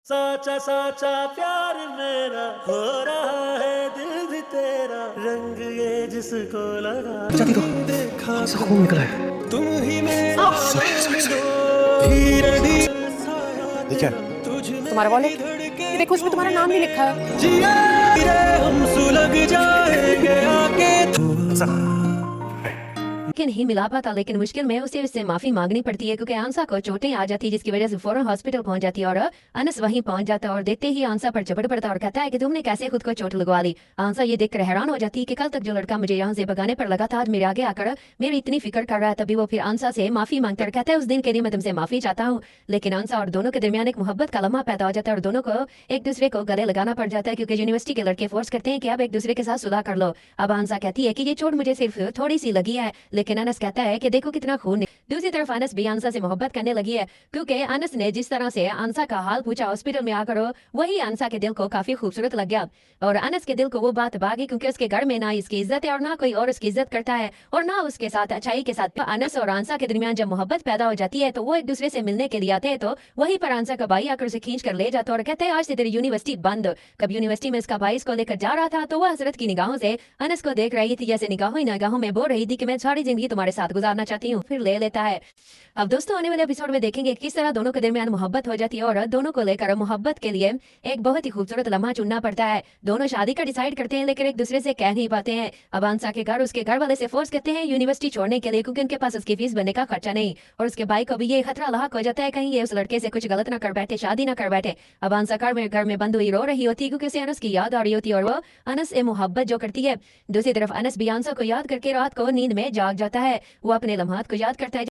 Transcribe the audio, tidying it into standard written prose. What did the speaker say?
साचा साचा प्यार मेरा हो रहा है, दिल भी तेरा रंग ये जिसको लगा जाती तो देखा कौन सा खून निकला है। तुम ही मेरा सॉरी सॉरी धीरे धीरे साया ये क्या तेरा तुझ में तुम्हारा वॉलेट धड़के ये देखो, इसमें तुम्हारा नाम नहीं लिखा है। जिया रे हम सुलग जाएंगे आके लेकिन नहीं मिला पाता, लेकिन मुश्किल में उसे उससे माफी मांगनी पड़ती है क्योंकि आंसा को चोटें आ जाती है, जिसकी वजह से फौरन हॉस्पिटल पहुंच जाती है और अनस वहीं पहुंच जाता है और देखते ही आंसा पर झपट पड़ता है और कहता है कि तुमने कैसे खुद को चोट लगवा ली। आंसा ये देखकर हैरान हो जाती है कि कल तक जो लड़का मुझे यहाँ से भगाने पर लगा था, आज मेरे आगे आकर मेरी इतनी फिक्र कर रहा है। तभी वो फिर आंसा से माफी मांगता है, कहता है उस दिन के लिए मैं तुमसे माफी चाहता हूँ। लेकिन आंसा और दोनों के दरमियान एक मोहब्बत का लम्हा पैदा हो जाता है और दोनों को एक दूसरे को गले लगाना पड़ जाता है क्योंकि यूनिवर्सिटी के लड़के फोर्स करते हैं कि अब एक दूसरे के साथ सुलह कर लो। अब आंसा कहती है कि ये चोट मुझे सिर्फ थोड़ी सी लगी है, लेकिन अनस कहता है कि देखो कितना खून है। दूसरी तरफ अनस भी आंसा से मोहब्बत करने लगी है क्योंकि अनस ने जिस तरह से आंसा का हाल पूछा हॉस्पिटल में आकर, वही आंसा के दिल को काफी खूबसूरत लग गया और अनस के दिल को वो बात भागी क्योंकि उसके घर में ना इसकी इज्जत है और ना कोई और उसकी इज्जत करता है और ना उसके साथ अच्छाई के साथ। अनस और आंसा के दरमियान जब मोहब्बत पैदा हो जाती है तो वो एक दूसरे से मिलने के लिए आते हैं, तो वहीं पर आंसा का भाई आकर उसे खींच कर ले जाता है और कहते हैं आज से तेरी यूनिवर्सिटी बंद। कब यूनिवर्सिटी में इसका भाई इसको लेकर जा रहा था तो वह हजरत की निगाहों से अनस को देख रही थी, जैसे निगाहों ही निगाहों में बोल रही थी कि मैं सारी जिंदगी तुम्हारे साथ गुजारना चाहती हूँ। फिर ले लेता है। अब दोस्तों आने वाले एपिसोड में देखेंगे किस तरह दोनों के दरमियान मोहब्बत हो जाती है और दोनों को लेकर मोहब्बत के लिए एक बहुत ही खूबसूरत लम्हा चुनना पड़ता है। दोनों शादी का डिसाइड करते हैं लेकिन एक दूसरे से कह नहीं पाते हैं। अब आंसा के घर उसके घर वाले से फोर्स करते हैं यूनिवर्सिटी छोड़ने के लिए क्योंकि उनके पास उसकी फीस भरने का खर्चा नहीं और उसके भाई को भी ये खतरा लाक हो जाता है कहीं ये उस लड़के से कुछ गलत ना कर बैठे, शादी ना कर बैठे। अब आंसा घर में बंद हुई रो रही होती है क्योंकि उसे अनस की याद आ रही होती है और वो अनस से मोहब्बत जो करती है। दूसरी तरफ अनस भी आंसा को याद करके रात को नींद में जाग जाता है। वो अपने लम्हात को याद करता है